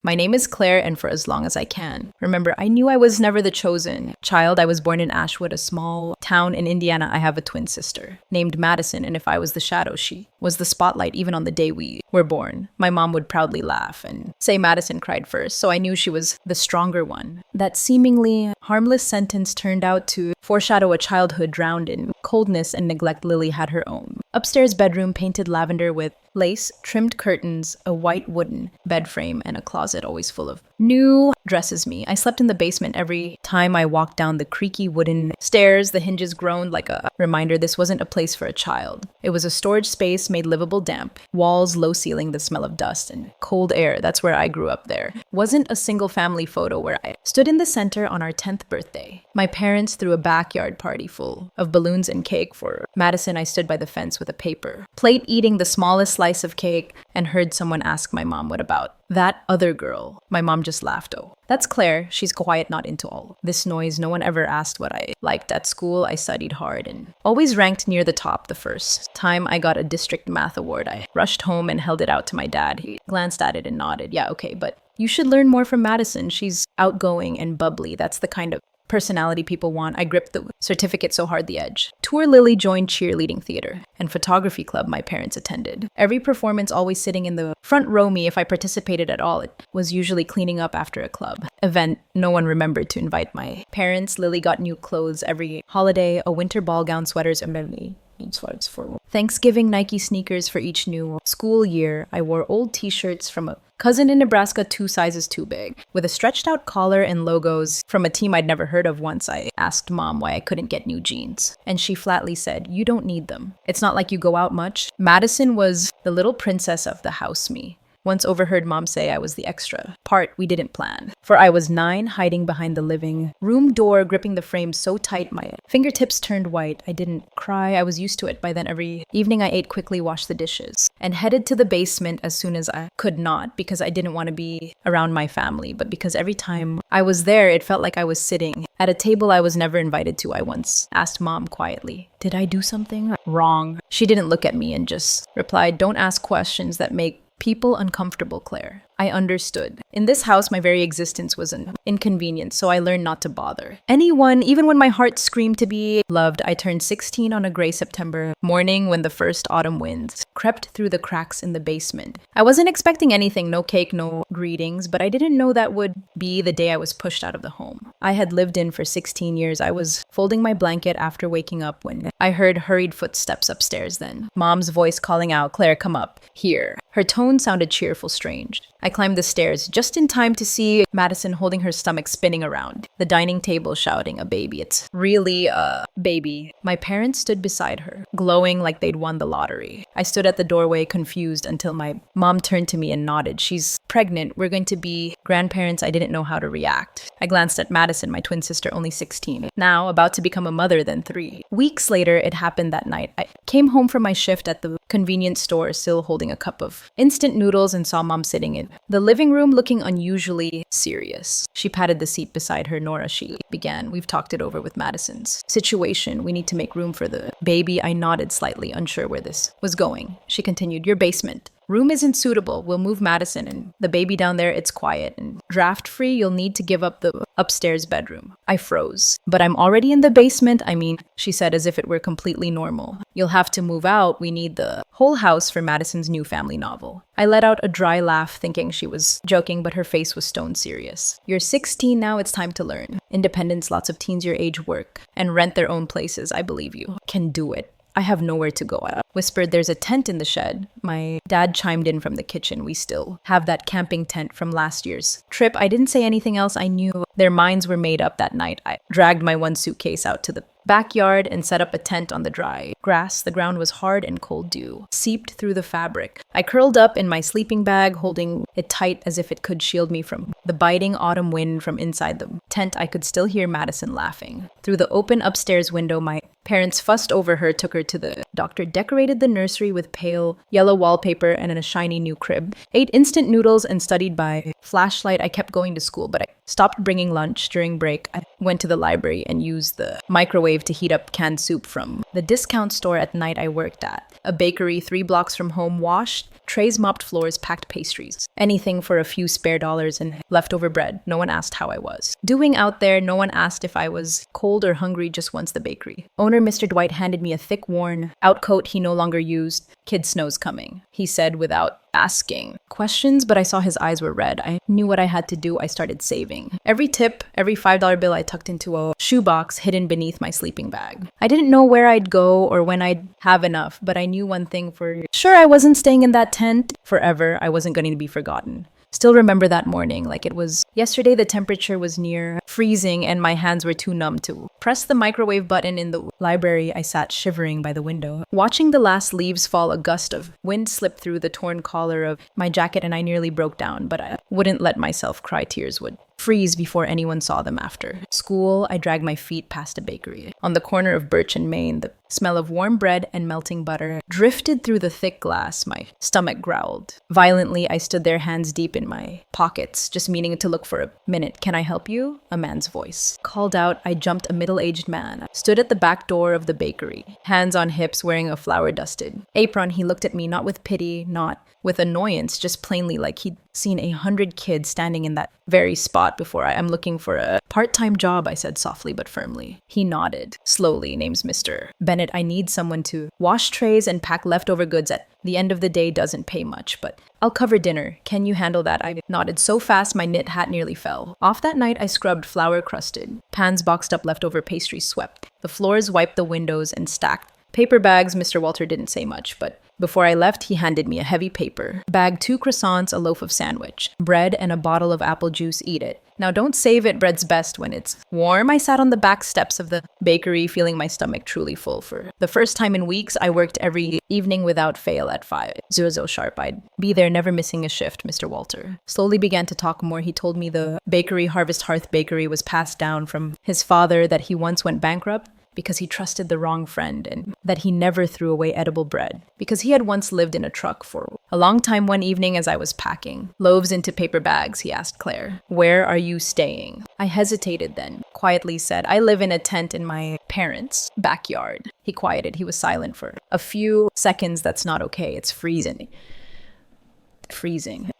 My name is Claire, and for as long as I can. Remember, I knew I was never the chosen child. I was born in Ashwood, a small town in Indiana. I have a twin sister named Madison, and if I was the shadow, she was the spotlight even on the day we were born. My mom would proudly laugh and say Madison cried first, so I knew she was the stronger one. That seemingly harmless sentence turned out to foreshadow a childhood drowned in coldness and neglect Lily had her own. Upstairs bedroom painted lavender with lace, trimmed curtains, a white wooden bed frame, and a closet always full of new dresses me. I slept in the basement every time I walked down the creaky wooden stairs. The hinges groaned like a reminder this wasn't a place for a child. It was a storage space made livable damp. Walls, low ceiling, the smell of dust, and cold air. That's where I grew up there. Wasn't a single family photo where I stood in the center on our 10th birthday. My parents threw a backyard party full of balloons and cake. For Madison, I stood by the fence with a paper plate eating the smallest slice of cake and heard someone ask my mom, what about that other girl? My mom just laughed. Oh, that's Claire. She's quiet, not into all this noise. No one ever asked what I liked at school. I studied hard and always ranked near the top. The first time I got a district math award, I rushed home and held it out to my dad. He glanced at it and nodded. Yeah, okay, but you should learn more from Madison. She's outgoing and bubbly. That's the kind of personality people want. I gripped the certificate so hard the edge. Tour Lily joined cheerleading theater and photography club my parents attended. Every performance always sitting in the front row me if I participated at all. It was usually cleaning up after a club event. No one remembered to invite my parents. Lily got new clothes every holiday, a winter ball gown, sweaters, and for Thanksgiving, Nike sneakers for each new school year. I wore old t-shirts from a cousin in Nebraska 2 sizes too big, with a stretched out collar and logos from a team I'd never heard of. Once I asked mom why I couldn't get new jeans, and she flatly said, "You don't need them. It's not like you go out much." Madison was the little princess of the house me. Once overheard mom say I was the extra part we didn't plan. For I was 9, hiding behind the living room door, gripping the frame so tight my fingertips turned white. I didn't cry. I was used to it by then. Every evening I ate quickly, washed the dishes, and headed to the basement as soon as I could, not because I didn't want to be around my family, but because every time I was there, it felt like I was sitting at a table I was never invited to. I once asked mom quietly, "Did I do something wrong?" She didn't look at me and just replied, "Don't ask questions that make people uncomfortable, Claire." I understood. In this house, my very existence was an inconvenience, so I learned not to bother anyone, even when my heart screamed to be loved. I turned 16 on a gray September morning when the first autumn winds crept through the cracks in the basement. I wasn't expecting anything, no cake, no greetings, but I didn't know that would be the day I was pushed out of the home I had lived in for 16 years. I was folding my blanket after waking up when I heard hurried footsteps upstairs, then mom's voice calling out, "Claire, come up here." Her tone sounded cheerful, strange. I climbed the stairs just in time to see Madison holding her stomach spinning around the dining table, shouting, "A baby. It's really a baby." My parents stood beside her, glowing like they'd won the lottery. I stood at the doorway, confused, until my mom turned to me and nodded. "She's pregnant. We're going to be grandparents." I didn't know how to react. I glanced at Madison, my twin sister, only 16, now about to become a mother, then 3. Weeks later, it happened that night. I came home from my shift at the convenience store, still holding a cup of instant noodles, and saw mom sitting in the living room looking unusually serious. She patted the seat beside her. "Nora," she began, "we've talked it over with Madison's situation. We need to make room for the baby." I nodded slightly, unsure where this was going. She continued, "Your basement room isn't suitable. We'll move Madison and the baby down there. It's quiet and draft-free. You'll need to give up the upstairs bedroom." I froze. "But I'm already in the basement." "I mean," she said as if it were completely normal, "you'll have to move out. We need the whole house for Madison's new family novel." I let out a dry laugh, thinking she was joking, but her face was stone serious. "You're 16 now. It's time to learn independence. Lots of teens your age work and rent their own places. I believe you can do it." "I have nowhere to go," I whispered. "There's a tent in the shed." My dad chimed in from the kitchen. "We still have that camping tent from last year's trip." I didn't say anything else. I knew their minds were made up that night. I dragged my one suitcase out to the backyard and set up a tent on the dry grass. The ground was hard and cold dew seeped through the fabric. I curled up in my sleeping bag, holding it tight as if it could shield me from the biting autumn wind. From inside the tent, I could still hear Madison laughing. Through the open upstairs window, my parents fussed over her, took her to the doctor, decorated the nursery with pale yellow wallpaper and a shiny new crib, ate instant noodles, and studied by flashlight. I kept going to school, but I stopped bringing lunch. During break, I went to the library and used the microwave to heat up canned soup from the discount store at night I worked at. A bakery 3 blocks from home washed Trays mopped floors, packed pastries. Anything for a few spare dollars and leftover bread. No one asked how I was. Doing out there, no one asked if I was cold or hungry just once the bakery. Owner Mr. Dwight handed me a thick, worn outcoat he no longer used. "Kid snow's coming," he said without asking questions, but I saw his eyes were red. I knew what I had to do. I started saving. Every tip, every $5 bill I tucked into a shoebox hidden beneath my sleeping bag. I didn't know where I'd go or when I'd have enough, but I knew one thing for sure: I wasn't staying in that tent forever. I wasn't going to be forgotten. Still remember that morning like it was yesterday. The temperature was near freezing and my hands were too numb to press the microwave button. In the library, I sat shivering by the window, watching the last leaves fall. A gust of wind slipped through the torn collar of my jacket and I nearly broke down, but I wouldn't let myself cry. Tears would freeze before anyone saw them after. School, I dragged my feet past a bakery. On the corner of Birch and Main, the smell of warm bread and melting butter drifted through the thick glass. My stomach growled. Violently, I stood there, hands deep in my pockets, just meaning to look for a minute. "Can I help you?" A man's voice called out. I jumped. A middle-aged man stood at the back door of the bakery, hands on hips, wearing a flour-dusted apron. He looked at me, not with pity, not with annoyance, just plainly like he'd seen 100 kids standing in that very spot before. "I'm looking for a part-time job," I said softly but firmly. He nodded. "Slowly. Name's Mr. Bennett. I need someone to wash trays and pack leftover goods. At the end of the day, doesn't pay much, but I'll cover dinner. Can you handle that?" I nodded so fast my knit hat nearly fell off. That night, I scrubbed flour-crusted pans, boxed up leftover pastries, swept the floors, wiped the windows, and stacked paper bags. Mr. Walter didn't say much, but before I left, he handed me a heavy paper bag, 2 croissants, a loaf of sandwich, bread, and a bottle of apple juice. "Eat it. Now don't save it. Bread's best when it's warm." I sat on the back steps of the bakery, feeling my stomach truly full. For the first time in weeks, I worked every evening without fail at 5:00 sharp. I'd be there, never missing a shift. Mr. Walter slowly began to talk more. He told me the bakery, Harvest Hearth Bakery, was passed down from his father, that he once went bankrupt because he trusted the wrong friend, and that he never threw away edible bread because he had once lived in a truck for a long time. One evening, as I was packing loaves into paper bags, he asked Claire, "Where are you staying?" I hesitated, then quietly said, "I live in a tent in my parents' backyard." He quieted. He was silent for a few seconds. "That's not okay. It's freezing."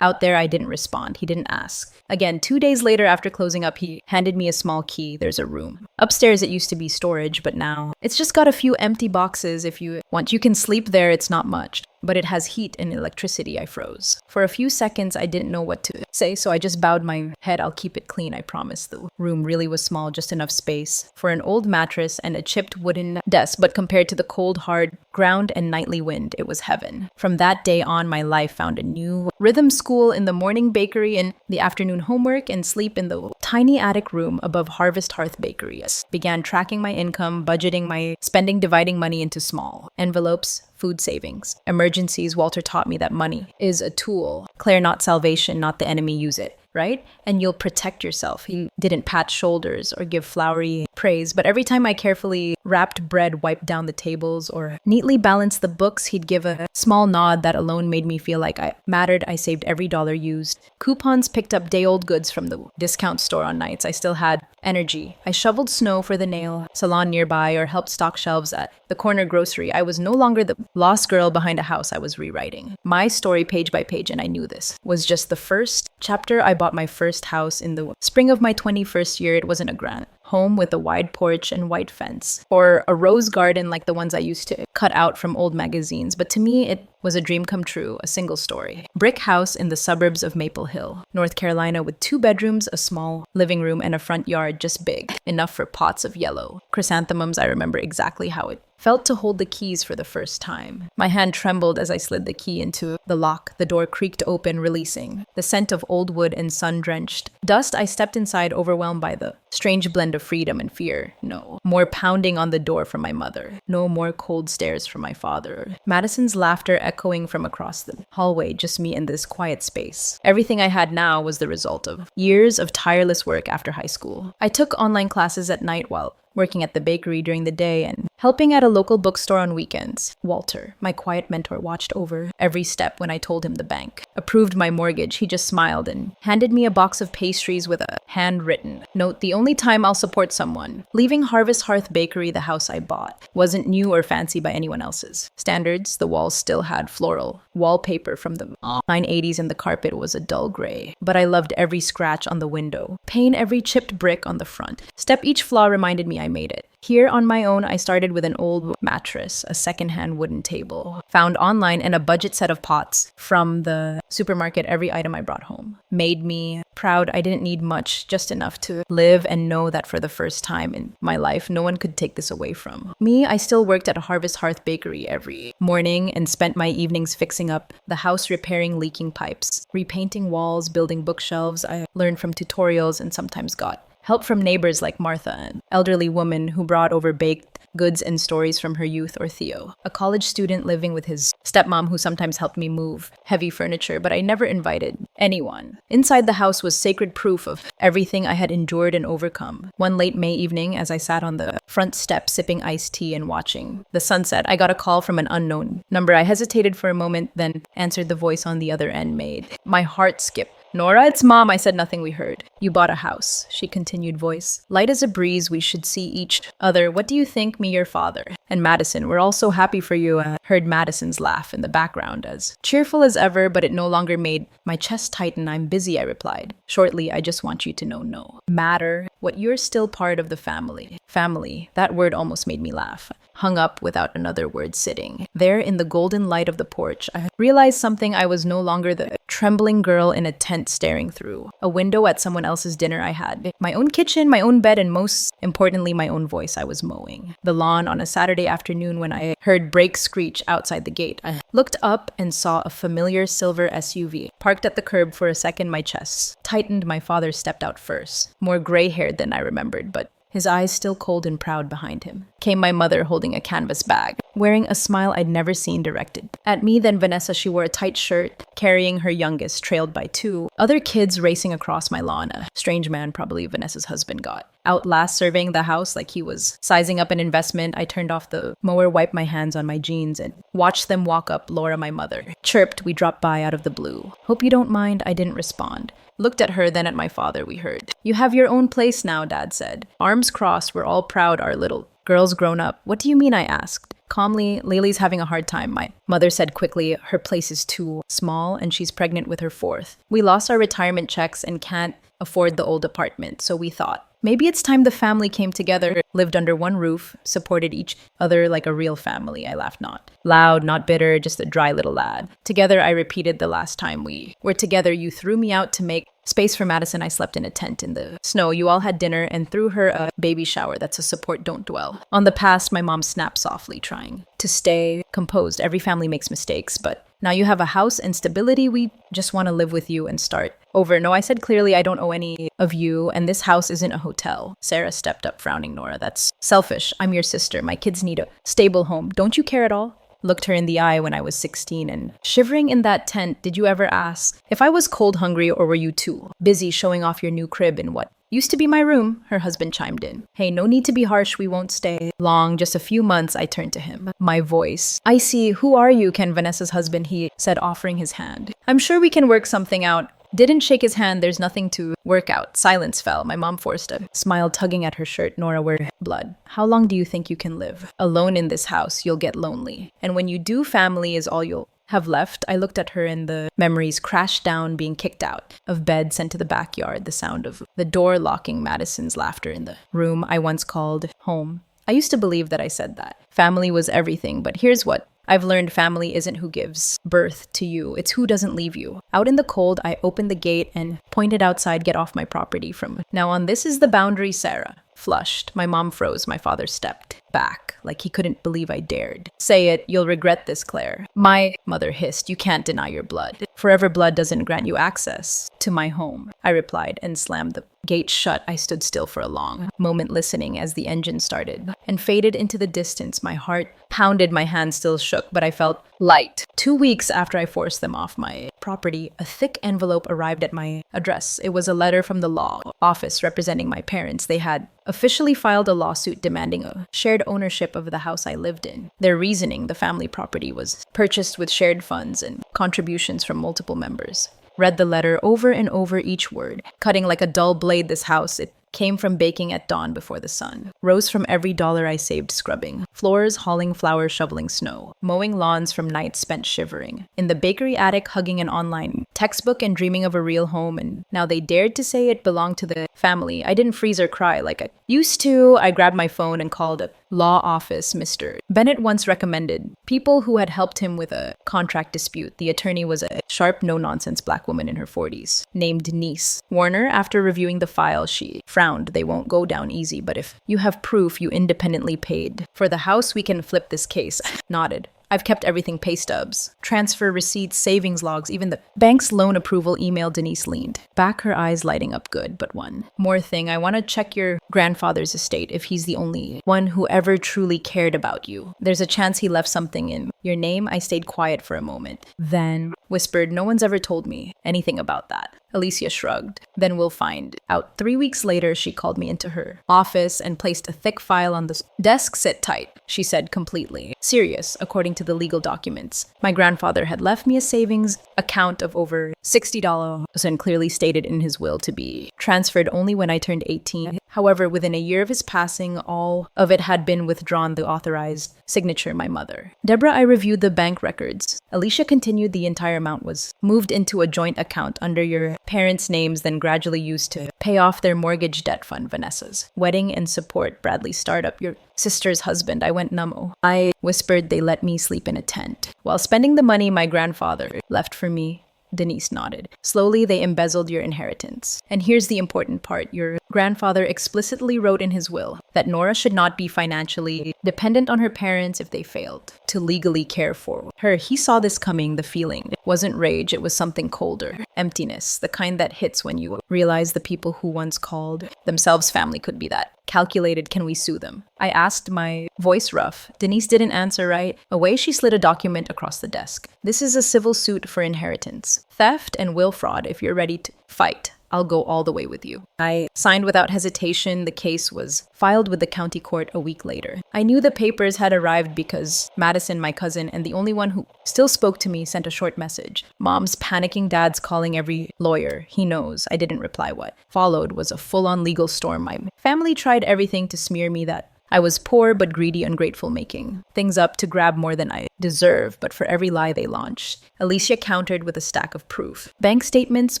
Out there. I didn't respond. He didn't ask. Again, 2 days later, after closing up, he handed me a small key. "There's a room upstairs. It used to be storage, but now it's just got a few empty boxes. If you want, you can sleep there. It's not much, but it has heat and electricity." I froze. For a few seconds, I didn't know what to say, so I just bowed my head. "I'll keep it clean, I promise." The room really was small, just enough space for an old mattress and a chipped wooden desk, but compared to the cold, hard ground and nightly wind, it was heaven. From that day on, my life found a new rhythm: school in the morning, bakery in the afternoon, homework, and sleep in the tiny attic room above Harvest Hearth Bakery. Began tracking my income, budgeting my spending, dividing money into small envelopes, food savings, emergencies. Walter taught me that money is a tool. Claire, not salvation, not the enemy. Use it, right? And you'll protect yourself. He didn't pat shoulders or give flowery praise, but every time I carefully wrapped bread, wiped down the tables, or neatly balanced the books, he'd give a small nod that alone made me feel like I mattered. I saved every dollar used. Coupons, picked up day-old goods from the discount store on nights I still had energy. I shoveled snow for the nail salon nearby or helped stock shelves at the corner grocery. I was no longer the lost girl behind a house I was rewriting. My story, page by page, and I knew this, was just the first chapter. I bought my first house in the spring of my 21st year. It wasn't a grand home with a wide porch and white fence, or a rose garden like the ones I used to cut out from old magazines, but to me it was a dream come true, a single story. Brick house in the suburbs of Maple Hill, North Carolina, with 2 bedrooms, a small living room, and a front yard just big enough for pots of yellow chrysanthemums. I remember exactly how it felt to hold the keys for the first time. My hand trembled as I slid the key into the lock. The door creaked open, releasing the scent of old wood and sun-drenched dust. I stepped inside, overwhelmed by the strange blend of freedom and fear. No more pounding on the door from my mother. No more cold stares from my father. Madison's laughter echoing from across the hallway, just me in this quiet space. Everything I had now was the result of years of tireless work after high school. I took online classes at night while working at the bakery during the day and helping at a local bookstore on weekends. Walter, my quiet mentor, watched over every step when I told him the bank approved my mortgage, he just smiled and handed me a box of pastries with a handwritten note: the only time I'll support someone. Leaving Harvest Hearth Bakery, the house I bought wasn't new or fancy by anyone else's standards. The walls still had floral wallpaper from the 980s and the carpet was a dull gray. But I loved every scratch on the window, paint every chipped brick on the front. Step each flaw reminded me I made it. Here on my own, I started with an old mattress, a secondhand wooden table, found online, and a budget set of pots from the supermarket. Every item I brought home made me proud. I didn't need much, just enough to live and know that for the first time in my life, no one could take this away from me. I still worked at a Harvest Hearth Bakery every morning and spent my evenings fixing up the house, repairing leaking pipes, repainting walls, building bookshelves. I learned from tutorials and sometimes got help from neighbors like Martha, an elderly woman who brought over baked goods and stories from her youth, or Theo, a college student living with his stepmom who sometimes helped me move heavy furniture, but I never invited anyone. Inside the house was sacred proof of everything I had endured and overcome. One late May evening, as I sat on the front step sipping iced tea and watching the sunset, I got a call from an unknown number. I hesitated for a moment, then answered. The voice on the other end made my heart skip. "Nora, it's Mom." I said nothing. "We heard you bought a house," she continued, voice light as a breeze. "We should see each other. What do you think? Me, your father, and Madison. We're all so happy for you." Heard Madison's laugh in the background, as cheerful as ever, but it no longer made my chest tighten. "I'm busy," I replied shortly. "I just want you to know no matter what, you're still part of the family." Family, that word almost made me laugh. Hung up without another word. Sitting there in the golden light of the porch, I realized something. I was no longer the trembling girl in a tent staring through a window at someone else's dinner. I had my own kitchen, my own bed, and most importantly, my own voice. I was mowing the lawn on a Saturday afternoon when I heard brakes screech outside the gate. I looked up and saw a familiar silver SUV parked at the curb. For a second, my chest tightened. My father stepped out first, more gray-haired than I remembered, but his eyes still cold and proud. Behind him came my mother, holding a canvas bag, wearing a smile I'd never seen directed at me. Then Vanessa, she wore a tight shirt, carrying her youngest, trailed by two other kids racing across my lawn. A strange man, probably Vanessa's husband, got out last, surveying the house like he was sizing up an investment. I turned off the mower, wiped my hands on my jeans, and watched them walk up. Laura, my mother, chirped. We dropped by out of the blue. "Hope you don't mind." I didn't respond. Looked at her, then at my father. We heard, "You have your own place now," Dad said. Arms crossed. "We're all proud. Our little girl's grown up." "What do you mean?" I asked. Calmly, "Lily's having a hard time," my mother said quickly. "Her place is too small and she's pregnant with her fourth. We lost our retirement checks and can't afford the old apartment, so we thought maybe it's time the family came together, lived under one roof, supported each other like a real family." I laughed, not loud, not bitter, just a dry little lad. "Together," I repeated. "The last time we were together, you threw me out to make space for Madison. I slept in a tent in the snow. You all had dinner and threw her a baby shower. That's a support. Don't dwell on the past." My mom snapped softly, trying to stay composed. "Every family makes mistakes, but now you have a house and stability. We just want to live with you and start over." "No," I said clearly. "I don't owe any of you, and this house isn't a hotel." Sarah stepped up, frowning. "Nora, that's selfish. I'm your sister. My kids need a stable home. Don't you care at all?" Looked her in the eye when I was 16 and shivering in that tent. "Did you ever ask if I was cold, hungry, or were you too busy showing off your new crib in what used to be my room?" Her husband chimed in. "Hey, no need to be harsh. We won't stay long. Just a few months." I turned to him, my voice icy. "Who are you?" "Ken, Vanessa's husband," he said, offering his hand. "I'm sure we can work something out." Didn't shake his hand. "There's nothing to work out." Silence fell. My mom forced a smile, tugging at her shirt. "Nora, we're blood. How long do you think you can live alone in this house? You'll get lonely. And when you do, family is all you'll have left." I looked at her and the memories crashed down, being kicked out of bed, sent to the backyard, the sound of the door locking, Madison's laughter in the room I once called home. I used to believe that I said that family was everything, but here's what I've learned: family isn't who gives birth to you, it's who doesn't leave you. Out in the cold, I opened the gate and pointed outside. "Get off my property from now on. This is the boundary." Sarah flushed. My mom froze. My father stepped back, like he couldn't believe I dared. "Say it. You'll regret this, Claire." My mother hissed. "You can't deny your blood. Forever blood doesn't grant you access to my home," I replied, and slammed the gate shut. I stood still for a long moment, listening as the engine started and faded into the distance. My heart pounded, my hand still shook, but I felt light. 2 weeks after I forced them off my property, a thick envelope arrived at my address. It was a letter from the law office representing my parents. They had officially filed a lawsuit demanding a shared ownership of the house I lived in. Their reasoning, the family property was purchased with shared funds and contributions from multiple members. Read the letter over and over each word, cutting like a dull blade. This house, it came from baking at dawn before the sun. Rose from every dollar I saved scrubbing. Floors, hauling flowers, shoveling snow. Mowing lawns from nights spent shivering. In the bakery attic, hugging an online textbook and dreaming of a real home. And now they dared to say it belonged to the family. I didn't freeze or cry like I used to. I grabbed my phone and called a law office. Mr. Bennett once recommended people who had helped him with a contract dispute. The attorney was a sharp, no-nonsense black woman in her 40s, named Niece. Warner, after reviewing the file, she frowned. They won't go down easy, but if you have proof you independently paid for the house, we can flip this case. Nodded. I've kept everything, pay stubs, transfer receipts, savings logs, even the bank's loan approval email. Denise leaned back, her eyes lighting up. Good, but one more thing. I want to check your grandfather's estate, if he's the only one who ever truly cared about you. There's a chance he left something in your name. I stayed quiet for a moment, then whispered, no one's ever told me anything about that. Alicia shrugged. Then we'll find out. 3 weeks later, she called me into her office and placed a thick file on the desk. Sit tight, she said, completely serious. According to the legal documents, my grandfather had left me a savings account of over $60 and clearly stated in his will to be transferred only when I turned 18. However, within a year of his passing, all of it had been withdrawn. The authorized signature, my mother. Deborah, I reviewed the bank records. Alicia continued, the entire amount was moved into a joint account under your parents' names, then gradually used to pay off their mortgage debt fund. Vanessa's wedding and support Bradley's startup, your sister's husband. I went numb. I whispered they let me sleep in a tent while spending the money my grandfather left for me. Denise nodded. Slowly, they embezzled your inheritance. And here's the important part. Your grandfather explicitly wrote in his will that Nora should not be financially dependent on her parents if they failed to legally care for her. He saw this coming. The feeling wasn't rage, it was something colder. Emptiness, the kind that hits when you realize the people who once called themselves family could be that calculated. Can we sue them? I asked, my voice rough. Denise didn't answer right away. She slid a document across the desk. This is a civil suit for inheritance, theft, and will fraud. If you're ready to fight, I'll go all the way with you. I signed without hesitation. The case was filed with the county court a week later. I knew the papers had arrived because Madison, my cousin, and the only one who still spoke to me, sent a short message. Mom's panicking, dad's calling every lawyer he knows. I didn't reply. What followed was a full-on legal storm. My family tried everything to smear me that I was poor but greedy, ungrateful, making things up to grab more than I deserve, but for every lie they launched, Alicia countered with a stack of proof. Bank statements,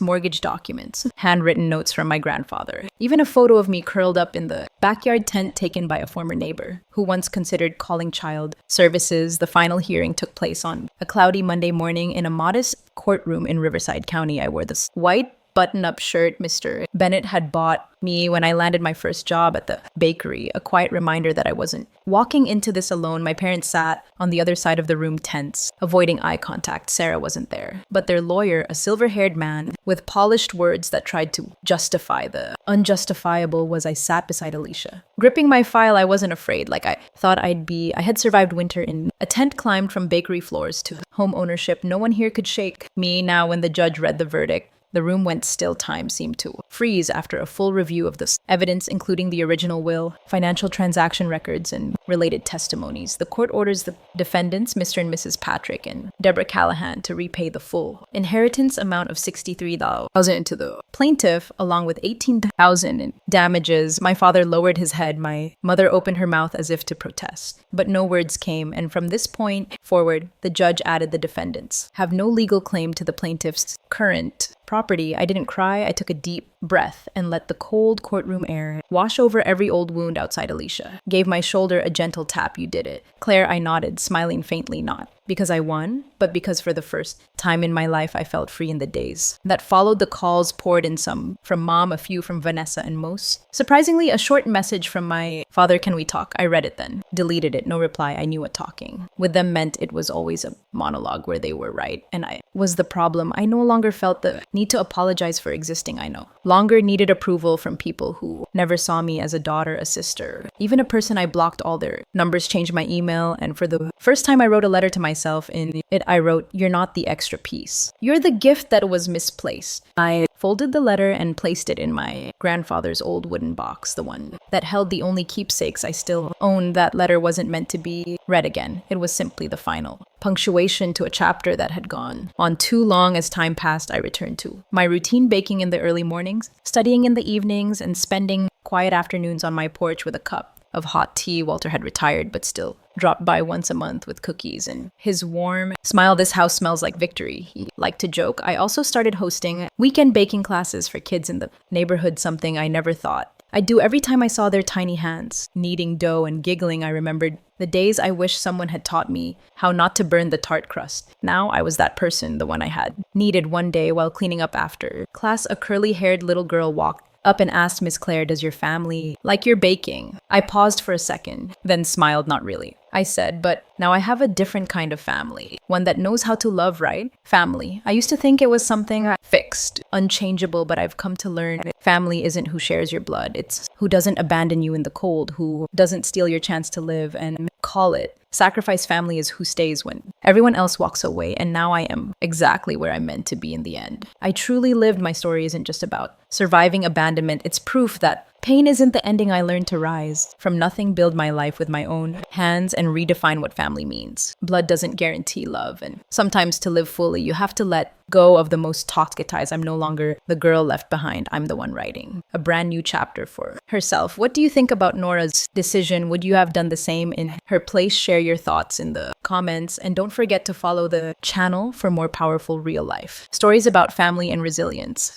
mortgage documents, handwritten notes from my grandfather, even a photo of me curled up in the backyard tent taken by a former neighbor who once considered calling child services. The final hearing took place on a cloudy Monday morning in a modest courtroom in Riverside County. I wore this white button-up shirt Mr. Bennett had bought me when I landed my first job at the bakery, a quiet reminder that I wasn't walking into this alone. My parents sat on the other side of the room, tense, avoiding eye contact. Sarah wasn't there, but their lawyer, a silver-haired man with polished words that tried to justify the unjustifiable, was I sat beside Alicia. Gripping my file, I wasn't afraid, like I thought I'd be. I had survived winter in a tent, climbed from bakery floors to home ownership. No one here could shake me. Now, when the judge read the verdict, the room went still. Time seemed to freeze after a full review of the evidence, including the original will, financial transaction records, and related testimonies. The court orders the defendants, Mr. and Mrs. Patrick and Deborah Callahan, to repay the full inheritance amount of $63,000 to the plaintiff, along with $18,000 in damages. My father lowered his head. My mother opened her mouth as if to protest, but no words came. And from this point forward, the judge added the defendants have no legal claim to the plaintiff's current property. I didn't cry. I took a deep breath and let the cold courtroom air wash over every old wound outside. Alicia gave my shoulder a gentle tap. You did it. Claire, I nodded, smiling faintly, not because I won, but because for the first time in my life I felt free. In the days that followed, the calls poured in, some from Mom, a few from Vanessa, and most surprisingly, a short message from my father. Can we talk? I read it, then deleted it. No reply. I knew what talking with them meant. It was always a monologue where they were right and I was the problem. I no longer felt the need to apologize for existing. I no longer needed approval from people who never saw me as a daughter, a sister, even a person. I blocked all their numbers, changed my email, and for the first time I wrote a letter to myself. In it I wrote, "You're not the extra piece. You're the gift that was misplaced." I folded the letter, and placed it in my grandfather's old wooden box, the one that held the only keepsakes I still owned. That letter wasn't meant to be read again. It was simply the final punctuation to a chapter that had gone on too long. As time passed, I returned to my routine: baking in the early mornings, studying in the evenings, and spending quiet afternoons on my porch with a cup of hot tea. Walter had retired, but still dropped by once a month with cookies and his warm smile. "This house smells like victory," he liked to joke. I also started hosting weekend baking classes for kids in the neighborhood, something I never thought I'd do. Every time I saw their tiny hands kneading dough and giggling, I remembered the days I wish someone had taught me how not to burn the tart crust. Now I was that person, the one I had needed. One day, while cleaning up after class, a curly-haired little girl walked up and asked, "Miss Claire, does your family like your baking?" I paused for a second, then smiled. "Not really," I said, "but now I have a different kind of family, one that knows how to love, right? Family. I used to think it was something fixed, unchangeable, but I've come to learn family isn't who shares your blood. It's who doesn't abandon you in the cold, who doesn't steal your chance to live and call it sacrifice. Family is who stays when everyone else walks away, and now I am exactly where I'm meant to be in the end. I truly lived. My story isn't just about surviving abandonment. It's proof that pain isn't the ending. I learned to rise from nothing, build my life with my own hands, and redefine what family means. Blood doesn't guarantee love, and sometimes to live fully, you have to let go of the most toxic ties. I'm no longer the girl left behind. I'm the one writing a brand new chapter for herself. What do you think about Nora's decision? Would you have done the same in her place? Share your thoughts in the comments, and don't forget to follow the channel for more powerful real life stories about family and resilience.